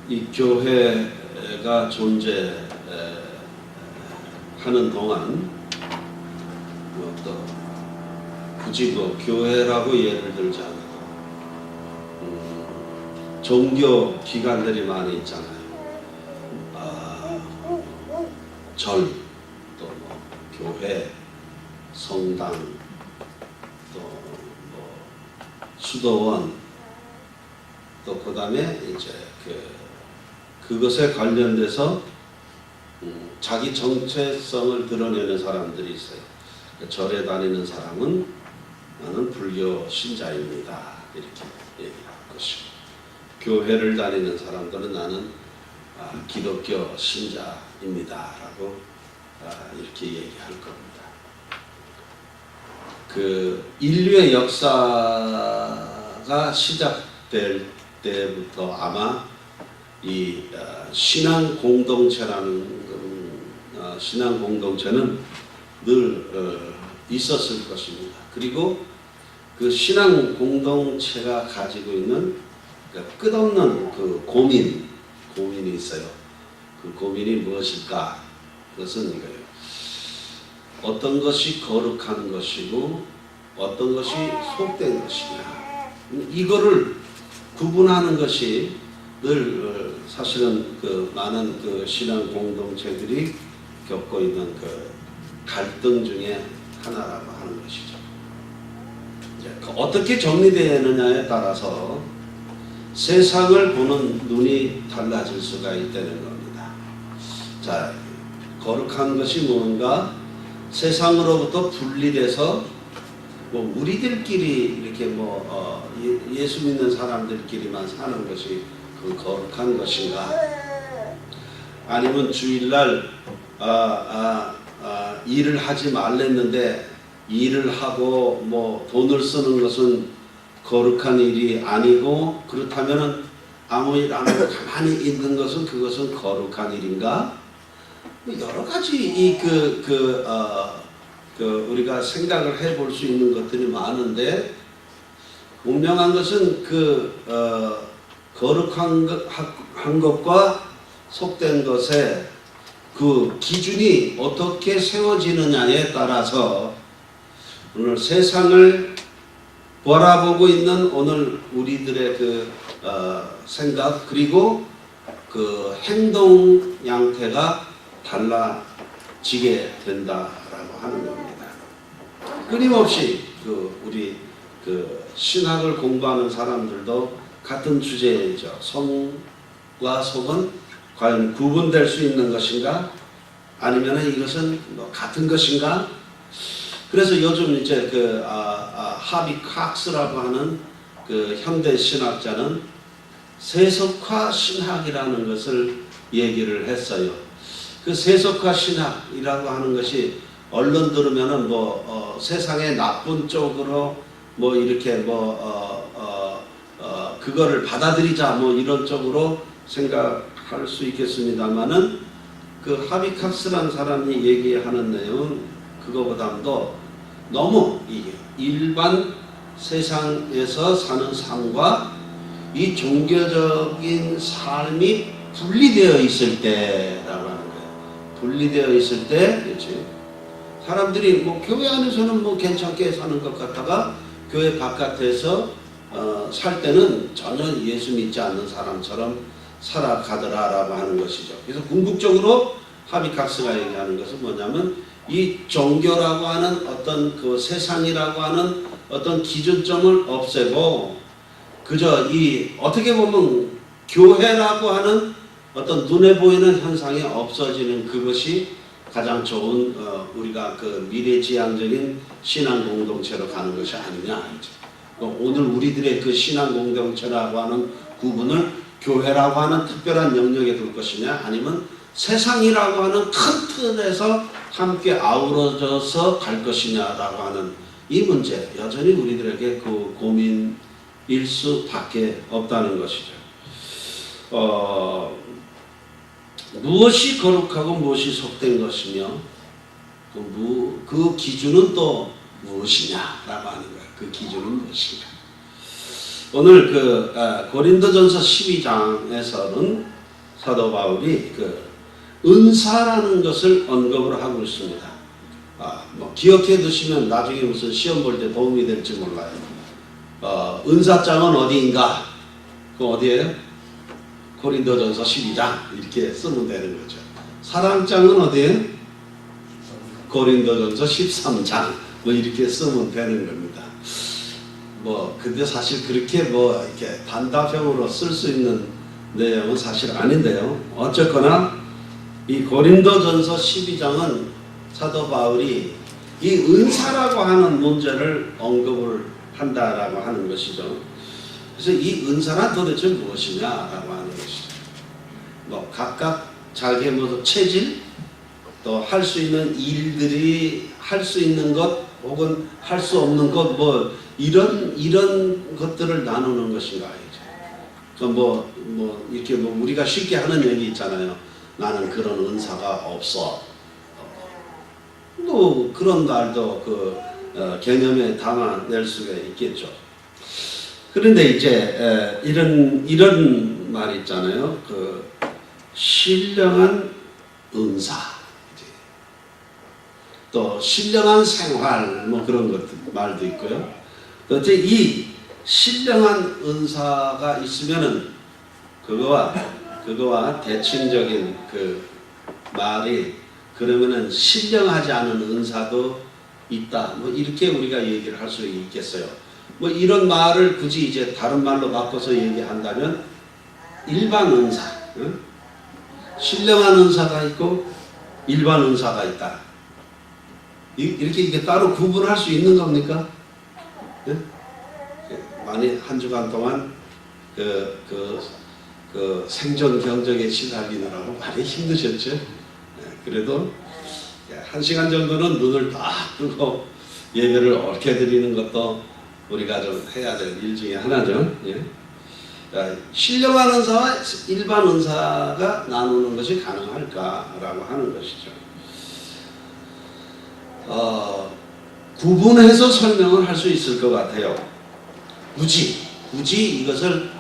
이 교회가 존재하는 동안 또 굳이 뭐 교회라고 예를 들지 않아도 종교 기관들이 많이 있잖아요. 절, 또 뭐 교회, 성당, 또 뭐 수도원, 또 그다음에 이제 그것에 관련돼서 자기 정체성을 드러내는 사람들이 있어요. 절에 다니는 사람은 나는 불교 신자입니다, 이렇게 얘기할 것이고, 교회를 다니는 사람들은 나는 기독교 신자입니다 라고 이렇게 얘기할 겁니다. 그 인류의 역사가 시작될 때부터 아마 이 신앙 공동체라는 신앙 공동체는 늘 있었을 것입니다. 그리고 그 신앙 공동체가 가지고 있는 끝없는 그 고민이 있어요. 그 고민이 무엇일까? 그것은 이거예요. 어떤 것이 거룩한 것이고 어떤 것이 속된 것이냐, 이거를 구분하는 것이 늘 사실은 그 많은 그 신앙 공동체들이 겪고 있는 그 갈등 중에 하나라고 하는 것이죠. 이제 어떻게 정리되느냐에 따라서 세상을 보는 눈이 달라질 수가 있다는 겁니다. 자, 거룩한 것이 뭔가 세상으로부터 분리돼서 뭐 우리들끼리 이렇게 뭐 예수 믿는 사람들끼리만 사는 것이 그 거룩한 것인가? 아니면 주일날 일을 하지 말랬는데 일을 하고 뭐 돈을 쓰는 것은 거룩한 일이 아니고, 그렇다면은 아무 일 안 하고 가만히 있는 것은 그것은 거룩한 일인가? 여러 가지 우리가 생각을 해볼 수 있는 것들이 많은데, 분명한 것은 거룩한 것과 속된 것의 그 기준이 어떻게 세워지느냐에 따라서 오늘 세상을 바라보고 있는 오늘 우리들의 생각, 그리고 그 행동 양태가 달라지게 된다라고 하는 겁니다. 끊임없이 우리 신학을 공부하는 사람들도 같은 주제이죠. 성과 속은 과연 구분될 수 있는 것인가? 아니면 이것은 뭐 같은 것인가? 그래서 요즘 이제 하비 칵스라고 하는 그 현대 신학자는 세속화 신학이라는 것을 얘기를 했어요. 그 세속화 신학이라고 하는 것이 얼른 들으면은 세상의 나쁜 쪽으로 뭐 이렇게 그거를 받아들이자 뭐 이런 쪽으로 생각할 수 있겠습니다만은, 그 하비칵스라는 사람이 얘기하는 내용은 그거보다도 너무 일반 세상에서 사는 삶과 이 종교적인 삶이 분리되어 있을 때라고 하는 거예요. 분리되어 있을 때, 그렇지? 사람들이 뭐 교회 안에서는 뭐 괜찮게 사는 것 같다가 교회 바깥에서 살 때는 전혀 예수 믿지 않는 사람처럼 살아가더라라고 하는 것이죠. 그래서 궁극적으로 하비칵스가 얘기하는 것은 뭐냐면, 이 종교라고 하는 어떤 그 세상이라고 하는 어떤 기준점을 없애고 그저 어떻게 보면 교회라고 하는 어떤 눈에 보이는 현상이 없어지는 그것이 가장 좋은 우리가 그 미래지향적인 신앙 공동체로 가는 것이 아니냐. 오늘 우리들의 그 신앙 공동체라고 하는 구분을 교회라고 하는 특별한 영역에 둘 것이냐, 아니면 세상이라고 하는 큰 틀에서 함께 아우러져서 갈 것이냐라고 하는 이 문제, 여전히 우리들에게 그 고민일 수밖에 없다는 것이죠. 무엇이 거룩하고 무엇이 속된 것이며 그 기준은 또 무엇이냐라고 하는 거예요. 그 기준은 무엇인가? 오늘 고린도전서 12장에서는 사도 바울이 그 은사라는 것을 언급을 하고 있습니다. 뭐 기억해 두시면 나중에 무슨 시험 볼 때 도움이 될지 몰라요. 은사장은 어디인가? 그 어디예요? 고린도전서 12장 이렇게 쓰면 되는 거죠. 사랑장은 어디예요? 고린도전서 13장 뭐 이렇게 쓰면 되는 겁니다. 뭐 근데 사실 그렇게 뭐 이렇게 단답형으로 쓸 수 있는 내용은 사실 아닌데요. 어쨌거나 이 고린도전서 12장은 사도 바울이 이 은사라고 하는 문제를 언급을 한다라고 하는 것이죠. 그래서 이 은사란 도대체 무엇이냐라고 하는 것이죠. 뭐 각각 자기의 뭐 체질, 또 할 수 있는 일들이 할 수 있는 것 혹은 할 수 없는 것 뭐 이런 것들을 나누는 것인가 이제. 뭐 이렇게 뭐 우리가 쉽게 하는 얘기 있잖아요. 나는 그런 은사가 없어. 뭐 그런 말도 그 개념에 담아낼 수가 있겠죠. 그런데 이제 이런 말 있잖아요. 그 신령한 은사, 또 신령한 생활 뭐 그런 것 말도 있고요. 어째 이 신령한 은사가 있으면은 그거와 대칭적인 그 말이 그러면은 신령하지 않은 은사도 있다. 뭐 이렇게 우리가 얘기를 할 수 있겠어요. 뭐 이런 말을 굳이 이제 다른 말로 바꿔서 얘기한다면 일반 은사, 응? 신령한 은사가 있고 일반 은사가 있다. 이렇게 따로 구분할 수 있는 겁니까? 응? 많이 한 주간 동안 그 생존 경쟁에 시달리느라고 많이 힘드셨죠? 그래도 1시간 정도는 눈을 딱 뜨고 예배를 옳게 드리는 것도 우리가 좀 해야 될 일 중에 하나죠. 예. 신령한 은사와 일반 은사가 나누는 것이 가능할까라고 하는 것이죠. 구분해서 설명을 할 수 있을 것 같아요. 굳이 이것을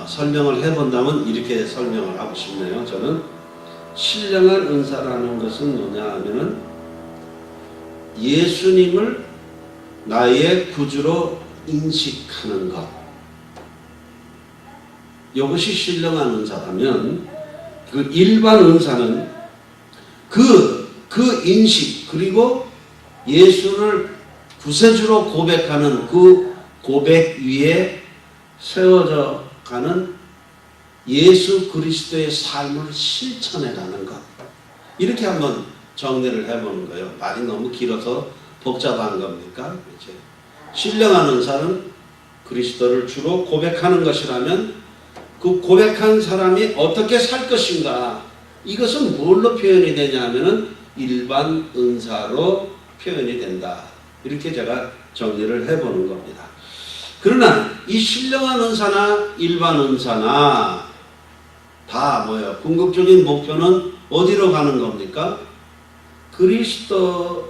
설명을 해본다면 이렇게 설명을 하고 싶네요. 저는 신령한 은사라는 것은 뭐냐 하면은 예수님을 나의 구주로 인식하는 것. 이것이 신령한 은사라면 그 일반 은사는 그 인식 그리고 예수를 구세주로 고백하는 그 고백 위에 세워져 가는 예수 그리스도의 삶을 실천해가는 것. 이렇게 한번 정리를 해보는 거예요. 말이 너무 길어서 복잡한 겁니까? 이제 신령한 은사는 그리스도를 주로 고백하는 것이라면 그 고백한 사람이 어떻게 살 것인가, 이것은 뭘로 표현이 되냐 하면은 일반 은사로 표현이 된다. 이렇게 제가 정리를 해보는 겁니다. 그러나 이 신령한 은사나 일반 은사나 다 뭐예요? 궁극적인 목표는 어디로 가는 겁니까? 그리스도께서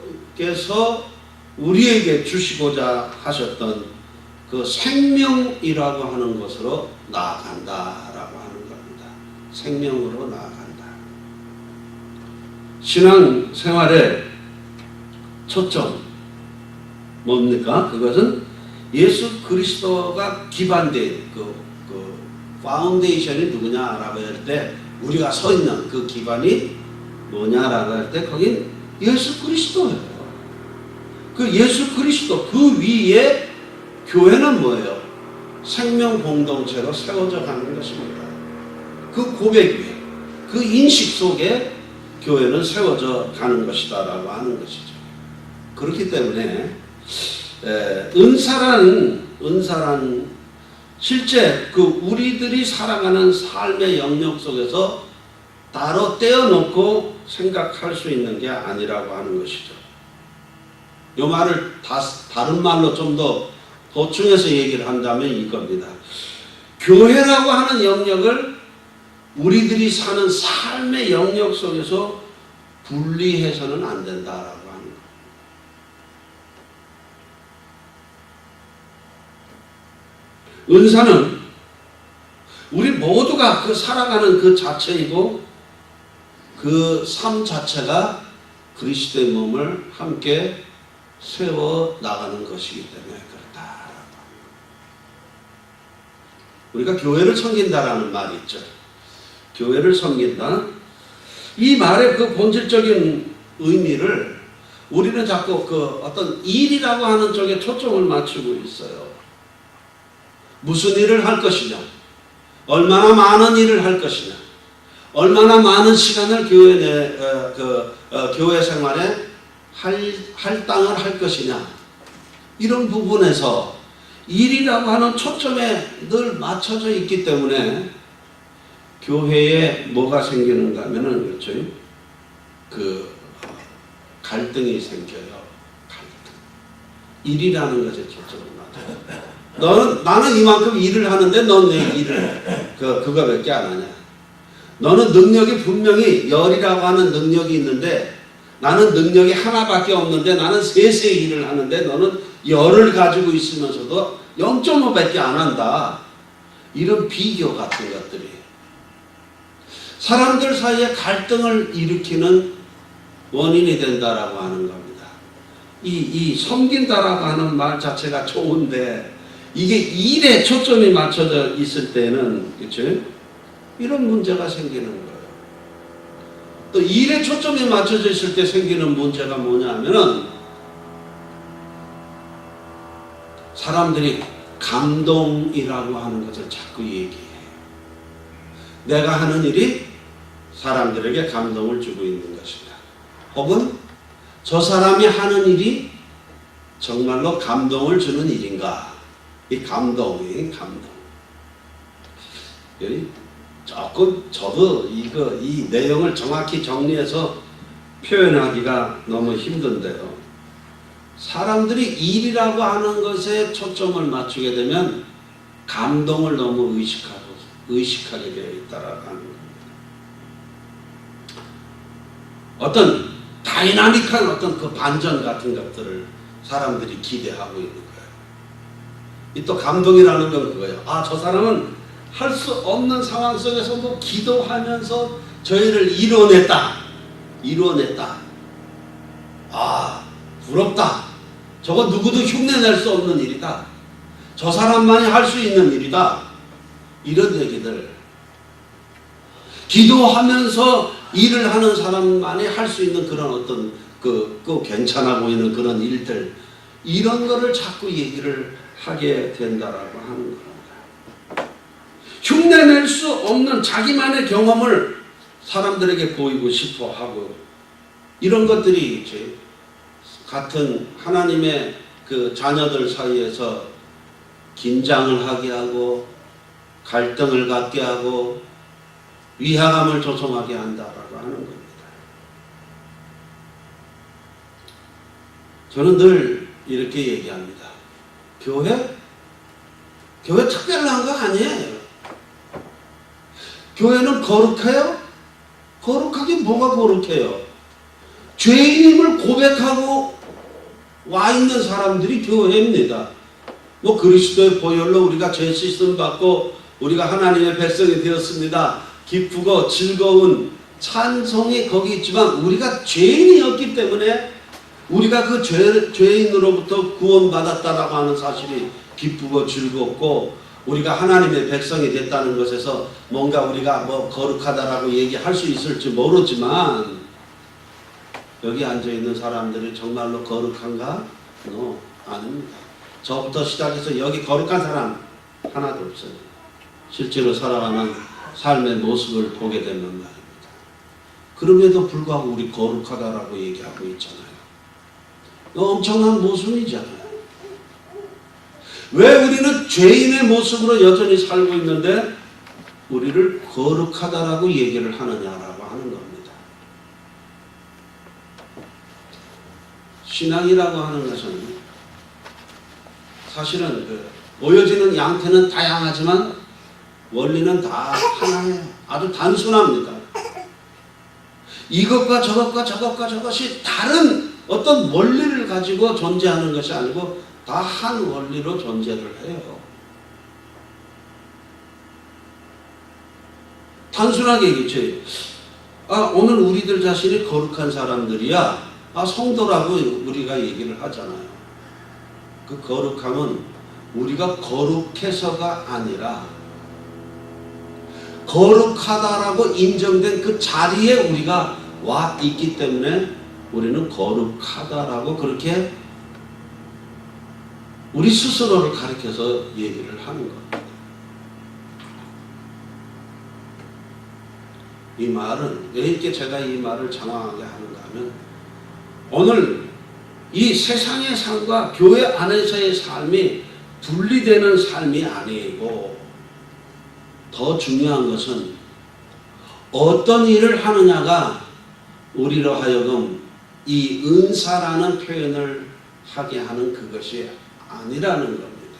우리에게 주시고자 하셨던 그 생명이라고 하는 것으로 나아간다라고 하는 겁니다. 생명으로 나아간다. 신앙 생활의 초점 뭡니까? 그것은 예수 그리스도가 기반된 그 파운데이션이 누구냐라고 할 때 우리가 서 있는 그 기반이 뭐냐라고 할 때 거긴 예수 그리스도예요. 그 예수 그리스도 그 위에 교회는 뭐예요? 생명 공동체로 세워져 가는 것입니다. 그 고백 위에 그 인식 속에 교회는 세워져 가는 것이다라고 하는 것이죠. 그렇기 때문에 은사란 실제 그 우리들이 살아가는 삶의 영역 속에서 따로 떼어놓고 생각할 수 있는 게 아니라고 하는 것이죠. 이 말을 다른 말로 좀 더 보충해서 얘기를 한다면 이겁니다. 교회라고 하는 영역을 우리들이 사는 삶의 영역 속에서 분리해서는 안 된다라고 하는 거예요. 은사는 우리 모두가 그 살아가는 그 자체이고 그 삶 자체가 그리스도의 몸을 함께 세워 나가는 것이기 때문에 그렇다. 우리가 교회를 섬긴다라는 말이 있죠. 교회를 섬긴다. 이 말의 그 본질적인 의미를 우리는 자꾸 그 어떤 일이라고 하는 쪽에 초점을 맞추고 있어요. 무슨 일을 할 것이냐, 얼마나 많은 일을 할 것이냐, 얼마나 많은 시간을 교회 생활에 할당을 할 것이냐, 이런 부분에서 일이라고 하는 초점에 늘 맞춰져 있기 때문에 교회에 뭐가 생기는가 하면은 그렇죠. 그 갈등이 생겨요. 갈등. 일이라는 것에 초점을 맞춰요. 나는 이만큼 일을 하는데 넌 내 일을 그거밖에 안 하냐. 너는 능력이 분명히 열이라고 하는 능력이 있는데 나는 능력이 하나밖에 없는데 나는 셋의 일을 하는데 너는 열을 가지고 있으면서도 0.5밖에 안 한다. 이런 비교 같은 것들이 사람들 사이에 갈등을 일으키는 원인이 된다라고 하는 겁니다. 이 섬긴다라고 하는 말 자체가 좋은데 이게 일에 초점이 맞춰져 있을 때는 그렇죠? 이런 문제가 생기는 거예요. 또 일에 초점이 맞춰져 있을 때 생기는 문제가 뭐냐면은 사람들이 감동이라고 하는 것을 자꾸 얘기해요. 내가 하는 일이 사람들에게 감동을 주고 있는 것이다. 혹은 저 사람이 하는 일이 정말로 감동을 주는 일인가? 이 감동이 감동. 조금 저도 이 내용을 정확히 정리해서 표현하기가 너무 힘든데요. 사람들이 일이라고 하는 것에 초점을 맞추게 되면 감동을 너무 의식하게 되어 있다라고 하는 겁니다. 어떤 다이나믹한 어떤 그 반전 같은 것들을 사람들이 기대하고 있는 거예요. 이 또 감동이라는 건 그거예요. 아, 저 사람은 할 수 없는 상황 속에서도 기도하면서 저희를 이뤄냈다. 아, 부럽다. 저거 누구도 흉내낼 수 없는 일이다. 저 사람만이 할 수 있는 일이다. 이런 얘기들. 기도하면서 일을 하는 사람만이 할 수 있는 그런 어떤 그 괜찮아 보이는 그런 일들, 이런 거를 자꾸 얘기를 하게 된다라고 하는 겁니다. 흉내낼 수 없는 자기만의 경험을 사람들에게 보이고 싶어 하고, 이런 것들이 이제 같은 하나님의 그 자녀들 사이에서 긴장을 하게 하고 갈등을 갖게 하고 위화감을 조성하게 한다라고 하는 겁니다. 저는 늘 이렇게 얘기합니다. 교회 특별한 거 아니에요. 교회는 거룩해요? 거룩하게 뭐가 거룩해요? 죄인임을 고백하고 와 있는 사람들이 교회입니다. 뭐 그리스도의 보혈로 우리가 죄 씻음 받고 우리가 하나님의 백성이 되었습니다. 기쁘고 즐거운 찬송이 거기 있지만 우리가 죄인이었기 때문에 우리가 그 죄인으로부터 구원받았다라고 하는 사실이 기쁘고 즐겁고 우리가 하나님의 백성이 됐다는 것에서 뭔가 우리가 뭐 거룩하다라고 얘기할 수 있을지 모르지만 여기 앉아있는 사람들이 정말로 거룩한가? 아닙니다. 저부터 시작해서 여기 거룩한 사람 하나도 없어요. 실제로 살아가는 삶의 모습을 보게 되면 말입니다. 그럼에도 불구하고 우리 거룩하다라고 얘기하고 있잖아요. 엄청난 모순이잖아요. 왜 우리는 죄인의 모습으로 여전히 살고 있는데 우리를 거룩하다라고 얘기를 하느냐라고 하는 겁니다. 신앙이라고 하는 것은 사실은 보여지는 양태는 다양하지만 원리는 다 하나예요. 아주 단순합니다. 이것과 저것이 다른 어떤 원리를 가지고 존재하는 것이 아니고 다 한 원리로 존재를 해요. 단순하게 얘기죠. 오늘 우리들 자신이 거룩한 사람들이야. 성도라고 우리가 얘기를 하잖아요. 그 거룩함은 우리가 거룩해서가 아니라 거룩하다라고 인정된 그 자리에 우리가 와 있기 때문에 우리는 거룩하다라고 그렇게 우리 스스로를 가리켜서 얘기를 하는 겁니다. 이 말은 왜 이렇게 제가 이 말을 장황하게 하는가 하면 오늘 이 세상의 삶과 교회 안에서의 삶이 분리되는 삶이 아니고 더 중요한 것은 어떤 일을 하느냐가 우리로 하여금 이 은사라는 표현을 하게 하는 그것이 아니라는 겁니다.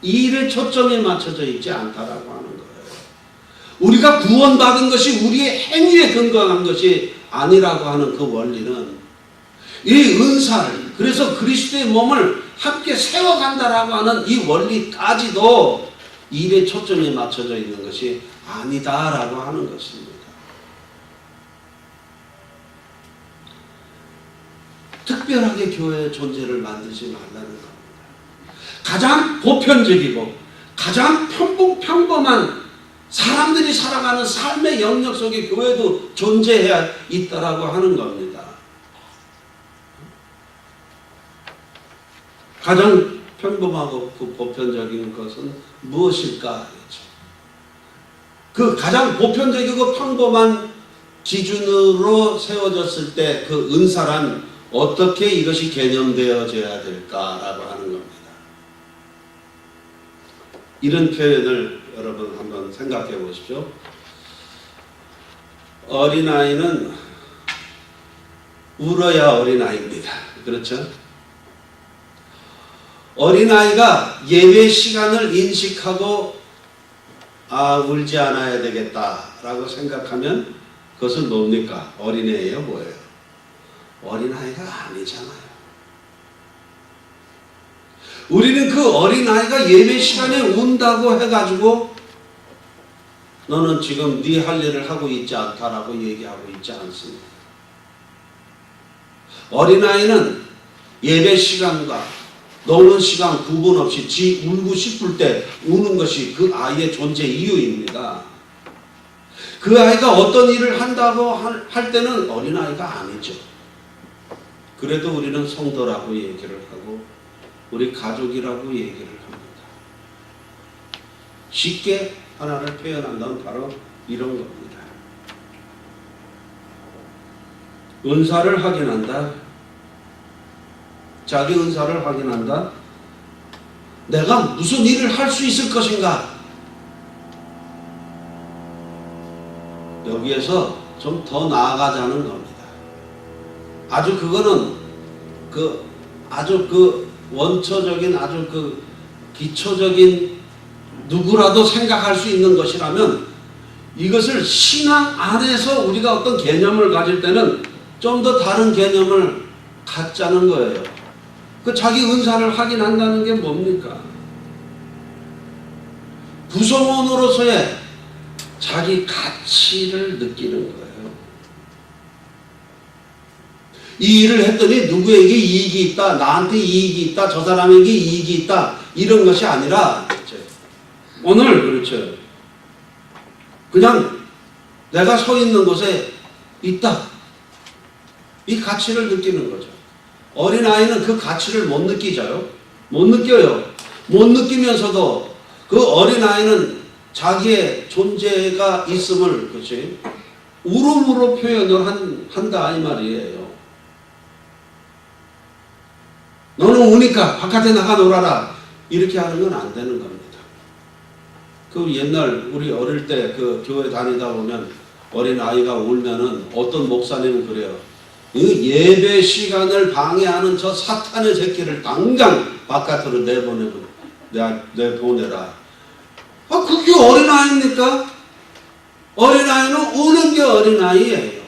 이 일에 초점이 맞춰져 있지 않다라고 하는 거예요. 우리가 구원받은 것이 우리의 행위에 근거한 것이 아니라고 하는 그 원리는 이 은사를, 그래서 그리스도의 몸을 함께 세워간다라고 하는 이 원리까지도 일에 초점이 맞춰져 있는 것이 아니다라고 하는 것입니다. 특별하게 교회의 존재를 만들지 말라는 겁니다. 가장 보편적이고 가장 평범한 사람들이 살아가는 삶의 영역 속에 교회도 존재해야 있다라고 하는 겁니다. 가장 평범하고 그 보편적인 것은 무엇일까? 그 가장 보편적이고 평범한 기준으로 세워졌을 때 그 은사란 어떻게 이것이 개념되어져야 될까라고 하는 겁니다. 이런 표현을 여러분 한번 생각해 보십시오. 어린아이는 울어야 어린아이입니다. 그렇죠? 어린아이가 예배 시간을 인식하고 울지 않아야 되겠다라고 생각하면 그것은 뭡니까? 어린애예요? 뭐예요? 어린아이가 아니잖아요. 우리는 그 어린아이가 예배 시간에 운다고 해가지고 너는 지금 네 할 일을 하고 있지 않다라고 얘기하고 있지 않습니다. 어린아이는 예배 시간과 노는 시간 구분 없이 지 울고 싶을 때 우는 것이 그 아이의 존재 이유입니다. 그 아이가 어떤 일을 한다고 할 때는 어린아이가 아니죠. 그래도 우리는 성도라고 얘기를 하고 우리 가족이라고 얘기를 합니다. 쉽게 하나를 표현한다면 바로 이런 겁니다. 은사를 확인한다. 자기 은사를 확인한다. 내가 무슨 일을 할 수 있을 것인가? 여기에서 좀 더 나아가자는 겁니다. 아주 그거는 아주 원초적인 아주 기초적인 누구라도 생각할 수 있는 것이라면 이것을 신앙 안에서 우리가 어떤 개념을 가질 때는 좀 더 다른 개념을 갖자는 거예요. 자기 은사를 확인한다는 게 뭡니까? 구성원으로서의 자기 가치를 느끼는 거예요. 이 일을 했더니 누구에게 이익이 있다, 나한테 이익이 있다, 저 사람에게 이익이 있다, 이런 것이 아니라 오늘 그렇죠. 그냥 내가 서 있는 곳에 있다. 이 가치를 느끼는 거죠. 어린아이는 그 가치를 못 느끼죠. 못 느껴요. 못 느끼면서도 그 어린아이는 자기의 존재가 있음을 그렇지 울음으로 표현을 한다 이 말이에요. 너는 우니까 바깥에 나가 놀아라 이렇게 하는 건 안 되는 겁니다. 옛날 우리 어릴 때 교회 다니다 보면 어린아이가 울면은 어떤 목사님은 그래요. 예배 시간을 방해하는 저 사탄의 새끼를 당장 바깥으로 내보내라. 그게 어린아이입니까? 어린아이는 우는 게 어린아이예요.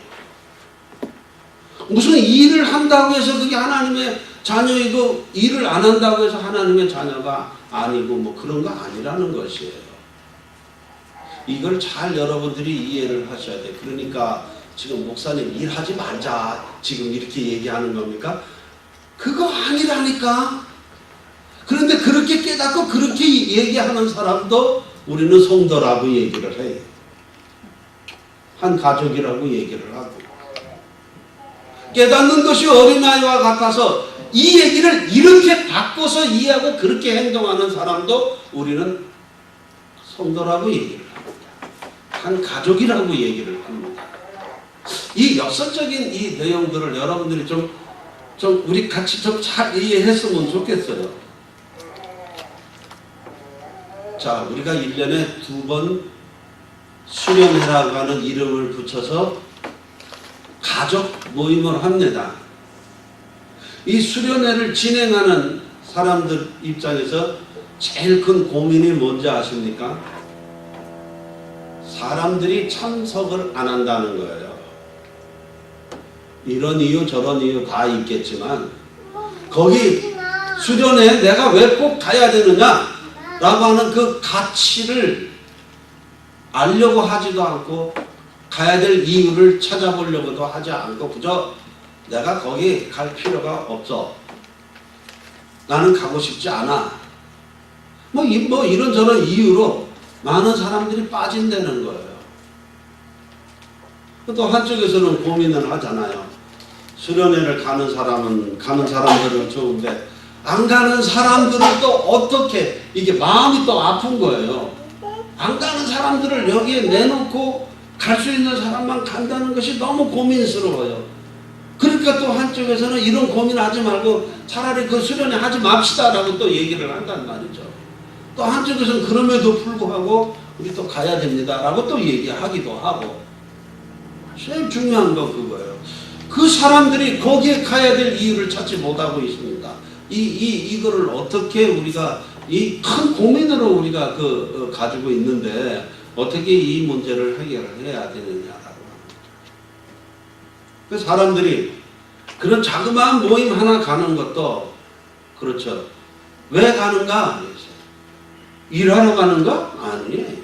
무슨 일을 한다고 해서 그게 하나님의 자녀이고 일을 안 한다고 해서 하나님의 자녀가 아니고 그런 거 아니라는 것이에요. 이걸 잘 여러분들이 이해를 하셔야 돼요. 그러니까 지금 목사님 일하지 말자 지금 이렇게 얘기하는 겁니까? 그거 아니라니까. 그런데 그렇게 깨닫고 그렇게 얘기하는 사람도 우리는 성도라고 얘기를 해요. 한 가족이라고 얘기를 하고. 깨닫는 것이 어린아이와 같아서 이 얘기를 이렇게 바꿔서 이해하고 그렇게 행동하는 사람도 우리는 성도라고 얘기를 합니다. 한 가족이라고 얘기를 합니다. 이 역설적인 이 내용들을 여러분들이 좀 우리 같이 좀 잘 이해했으면 좋겠어요. 자, 우리가 1년에 2번 수련회라고 하는 이름을 붙여서 가족 모임을 합니다. 이 수련회를 진행하는 사람들 입장에서 제일 큰 고민이 뭔지 아십니까? 사람들이 참석을 안 한다는 거예요. 이런 이유 저런 이유 다 있겠지만 거기 수련회에 내가 왜 꼭 가야 되느냐 라고 하는 그 가치를 알려고 하지도 않고 가야 될 이유를 찾아보려고도 하지 않고 그저 내가 거기 갈 필요가 없어. 나는 가고 싶지 않아. 뭐 이런저런 이유로 많은 사람들이 빠진다는 거예요. 또 한쪽에서는 고민을 하잖아요. 수련회를 가는 사람들은 좋은데 안 가는 사람들은 또 어떻게 이게 마음이 또 아픈 거예요. 안 가는 사람들을 여기에 내놓고 갈 수 있는 사람만 간다는 것이 너무 고민스러워요. 그러니까 또 한쪽에서는 이런 고민하지 말고 차라리 그 수련회 하지 맙시다라고 또 얘기를 한단 말이죠. 또 한쪽에서는 그럼에도 불구하고 우리 또 가야 됩니다라고 또 얘기하기도 하고. 제일 중요한 건 그거예요. 그 사람들이 거기에 가야 될 이유를 찾지 못하고 있습니다. 이거를 어떻게 우리가 이 큰 고민으로 우리가 가지고 있는데 어떻게 이 문제를 해결해야 되느냐라고. 그 사람들이 그런 자그마한 모임 하나 가는 것도 그렇죠. 왜 가는가? 일하러 가는가? 아니에요.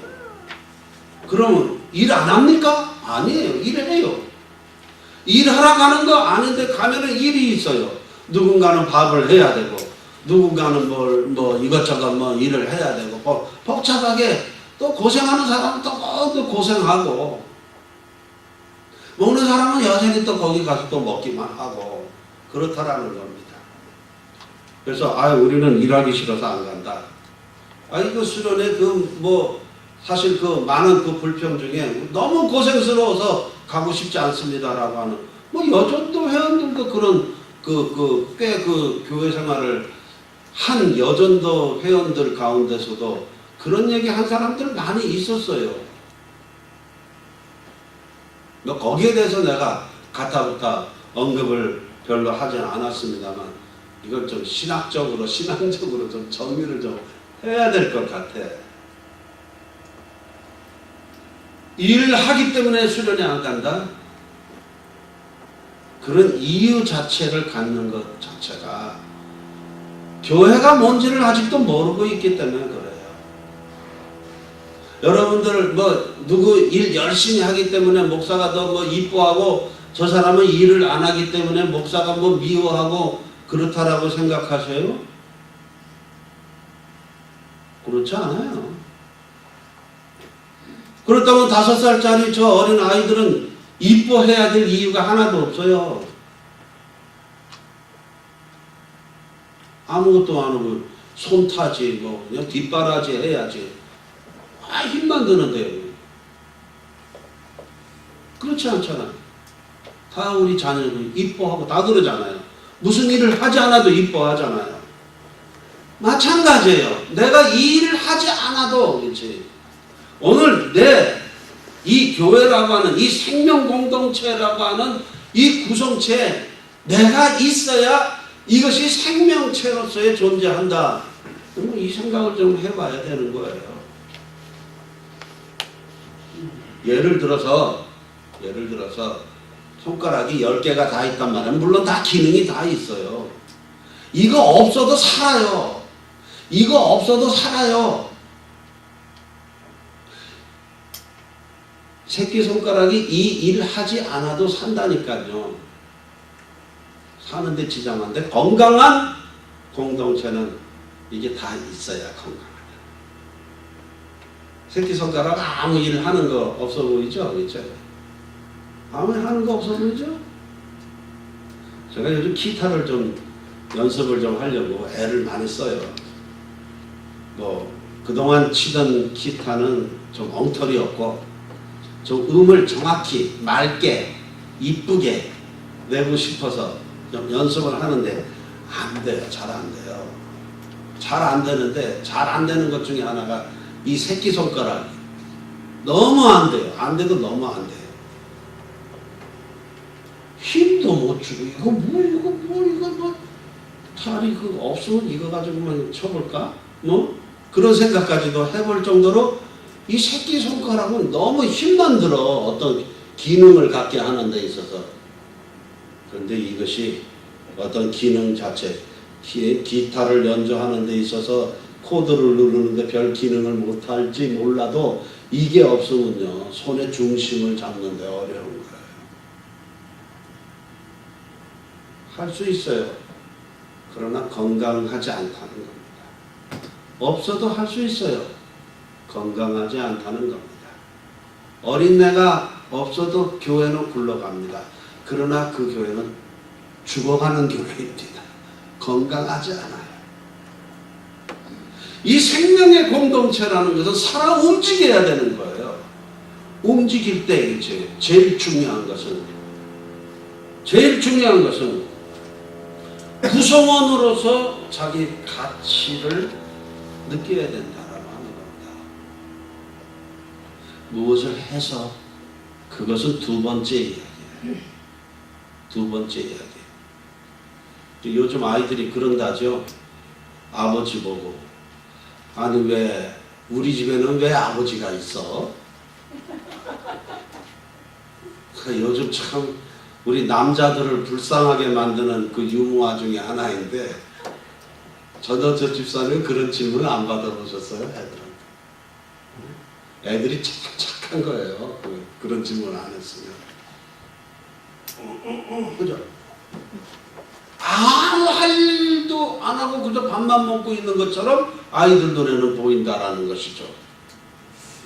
그러면 일 안 합니까? 아니에요. 일해요. 일하러 가는 거 아닌데 가면은 일이 있어요. 누군가는 밥을 해야 되고 누군가는 이것저것 일을 해야 되고 복잡하게 또 고생하는 사람은 또 고생하고 먹는 사람은 여전히 또 거기 가서 또 먹기만 하고 그렇다라는 겁니다. 그래서 우리는 일하기 싫어서 안 간다. 이거 수련회 사실 많은 불평 중에 너무 고생스러워서 가고 싶지 않습니다라고 하는 여전도 회원들도 그런 꽤 교회 생활을 한 여전도 회원들 가운데서도 그런 얘기 한 사람들 많이 있었어요. 거기에 대해서 내가 가타부타 언급을 별로 하진 않았습니다만 이걸 좀 신앙적으로 좀 정리를 좀 해야 될 것 같아. 일을 하기 때문에 수련회 안 간다? 그런 이유 자체를 갖는 것 자체가 교회가 뭔지를 아직도 모르고 있기 때문에 그래요. 여러분들 누구 일 열심히 하기 때문에 목사가 더 이뻐하고 저 사람은 일을 안 하기 때문에 목사가 미워하고 그렇다라고 생각하세요? 그렇지 않아요. 그렇다면 5살짜리 저 어린 아이들은 이뻐해야 될 이유가 하나도 없어요. 아무것도 안 하고 손 타지 그냥 뒷바라지 해야지. 힘만 드는데요. 그렇지 않잖아요. 다 우리 자녀들 이뻐하고 다 그러잖아요. 무슨 일을 하지 않아도 이뻐하잖아요. 마찬가지예요. 내가 이 일을 하지 않아도 그렇지. 오늘 이 교회라고 하는 이 생명 공동체라고 하는 이 구성체에 내가 있어야 이것이 생명체로서의 존재한다. 이 생각을 좀 해봐야 되는 거예요. 예를 들어서 손가락이 10개가 다 있단 말이에요. 물론 다 기능이 다 있어요. 이거 없어도 살아요. 새끼손가락이 이 일 하지 않아도 산다니까요. 사는데 지장 안 돼. 건강한 공동체는 이게 다 있어야 건강하다. 새끼손가락 아무 일 하는 거 없어 보이죠? 그렇죠? 아무 일 하는 거 없어 보이죠? 제가 요즘 기타를 좀 연습을 좀 하려고 애를 많이 써요. 뭐 그동안 치던 기타는 좀 엉터리 없고 좀 음을 정확히 맑게 이쁘게 내고 싶어서 좀 연습을 하는데 안 돼요. 잘 안 돼요. 잘 안 되는데 잘 안 되는 것 중에 하나가 이 새끼손가락이 너무 안 돼요. 안 돼도 너무 안 돼요. 힘도 못 주고 이거 뭐 차라리 그거 없으면 이거 가지고만 쳐볼까? 뭐 그런 생각까지도 해볼 정도로 이 새끼손가락은 너무 힘만 들어. 어떤 기능을 갖게 하는 데 있어서. 그런데 이것이 어떤 기능 자체, 기타를 연주하는 데 있어서 코드를 누르는데 별 기능을 못할지 몰라도 이게 없으면요 손의 중심을 잡는 데 어려운 거예요. 할 수 있어요. 그러나 건강하지 않다는 겁니다. 없어도 할 수 있어요. 건강하지 않다는 겁니다. 어린애가 없어도 교회는 굴러갑니다. 그러나 그 교회는 죽어가는 교회입니다. 건강하지 않아요. 이 생명의 공동체라는 것은 살아 움직여야 되는 거예요. 움직일 때 이제 제일 중요한 것은 구성원으로서 자기 가치를 느껴야 된다라고 하는 겁니다. 무엇을 해서 그것은 두 번째 이야기예요. 두 번째 이야기. 요즘 아이들이 그런다죠. 아버지 보고 아니 왜 우리 집에는 왜 아버지가 있어? 요즘 참 우리 남자들을 불쌍하게 만드는 그 유머화 중에 하나인데 저 집사님은 그런 질문을 안 받아보셨어요? 애들한테. 애들이 착한 거예요. 그런 질문 안 했으면. 그죠? 아무 할 일도 안 하고 그저 밥만 먹고 있는 것처럼 아이들 눈에는 보인다라는 것이죠.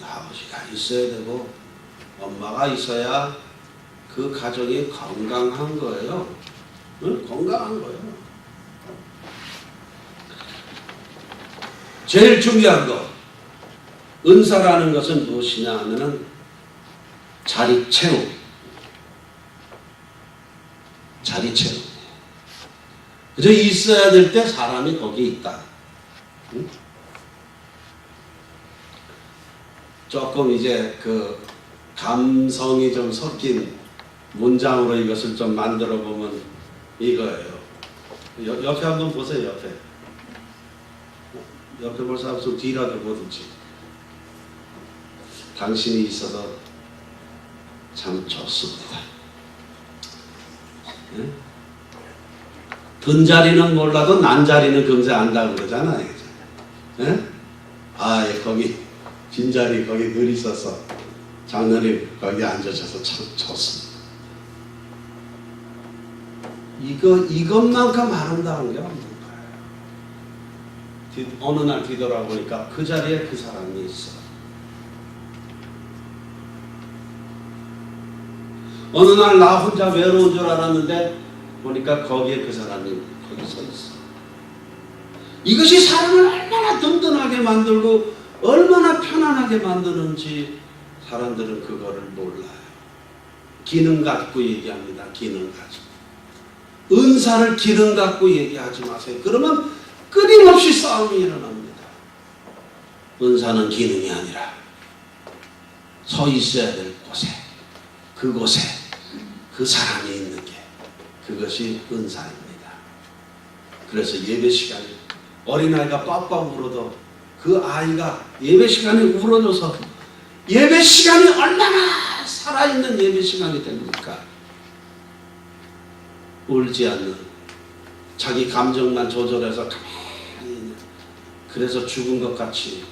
아버지가 있어야 되고 엄마가 있어야 그 가정이 건강한 거예요. 응? 건강한 거예요. 제일 중요한 거 은사라는 것은 무엇이냐 하면은 자리 채움. 자리 채움. 그저 있어야 될 때 사람이 거기 있다. 응? 조금 이제 그 감성이 좀 섞인 문장으로 이것을 좀 만들어 보면 이거예요. 옆에 한번 보세요. 옆에 볼 사람 없으면 뒤라도 보든지. 당신이 있어서 참 좋습니다. 네? 든 자리는 몰라도 난 자리는 금세 안다고 그러잖아요. 네? 거기 빈자리 거기 늘 있어서 장로님 거기 앉으셔서 참 좋습니다. 이것만큼 아름다운 게 없는 거예요. 어느 날 뒤돌아보니까 그 자리에 그 사람이 있어. 어느 날 나 혼자 외로운 줄 알았는데 보니까 거기에 그 사람이 거기 서 있어. 이것이 사람을 얼마나 든든하게 만들고 얼마나 편안하게 만드는지 사람들은 그거를 몰라요. 기능 갖고 얘기합니다. 기능 가지고. 은사를 기능 갖고 얘기하지 마세요. 그러면 끊임없이 싸움이 일어납니다. 은사는 기능이 아니라 서 있어야 될 곳에, 그곳에 그 사람이 있는 게 그것이 은사입니다. 그래서 예배 시간에 어린아이가 빡빡 울어도 그 아이가 예배 시간에 울어줘서 예배 시간이 얼마나 살아있는 예배 시간이 됩니까? 울지 않는, 자기 감정만 조절해서 가만히, 그래서 죽은 것 같이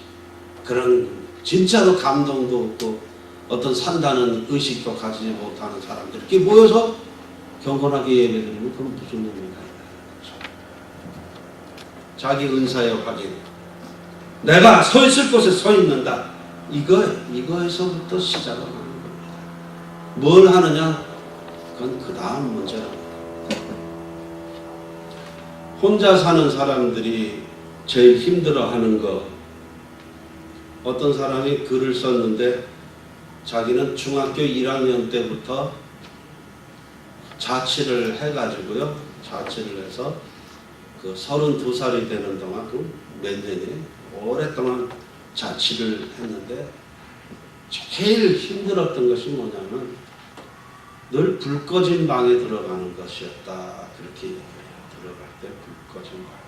그런 진짜로 감동도 없고 어떤 산다는 의식도 가지지 못하는 사람들이 모여서 경건하게 예배드리면 그건 무슨 의미가 있나요? 자기 은사의 확인. 내가 서 있을 곳에 서 있는다. 이거에서부터 시작을 하는 겁니다. 뭘 하느냐? 그건 그 다음 문제라고. 혼자 사는 사람들이 제일 힘들어하는 거. 어떤 사람이 글을 썼는데 자기는 중학교 1학년 때부터 자취를 해가지고요. 자취를 해서 그 32살이 되는 동안 몇 년이 오랫동안 자취를 했는데 제일 힘들었던 것이 뭐냐면 늘 불 꺼진 방에 들어가는 것이었다. 그렇게 얘기해요. 들어갈 때 불 꺼진 방.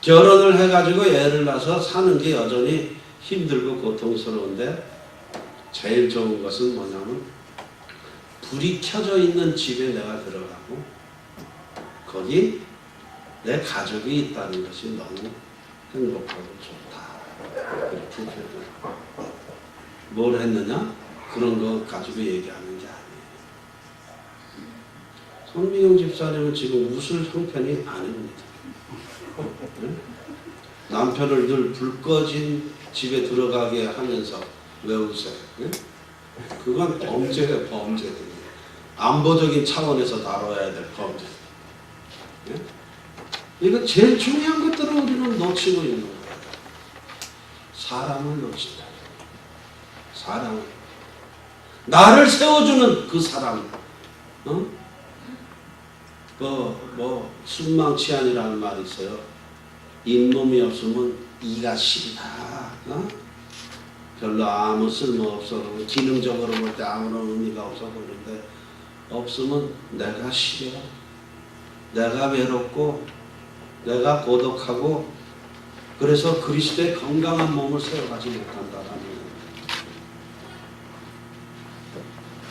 결혼을 해가지고 애를 낳아서 사는 게 여전히 힘들고 고통스러운데 제일 좋은 것은 뭐냐면 불이 켜져 있는 집에 내가 들어가고 거기 내 가족이 있다는 것이 너무 행복하고 좋다. 그렇게 표현해요. 뭘 했느냐? 그런 거 가지고 얘기하는 게 아니에요. 손미경 집사님은 지금 웃을 형편이 아닙니다. 남편을 늘 불 꺼진 집에 들어가게 하면서 왜 웃어요? 그건 범죄예요, 범죄. 안보적인 차원에서 다뤄야 될 범죄. 이거 제일 중요한 것들을 우리는 놓치고 있는 거예요. 사람을 놓친다. 사람을. 나를 세워주는 그 사람. 순망치안이라는 말이 있어요. 잇몸이 없으면 이가 시리다. 별로 아무 쓸모없어. 기능적으로 볼 때 아무런 의미가 없어 보이는데 없으면 내가 시려. 내가 외롭고 내가 고독하고 그래서 그리스도의 건강한 몸을 세워가지 못한다.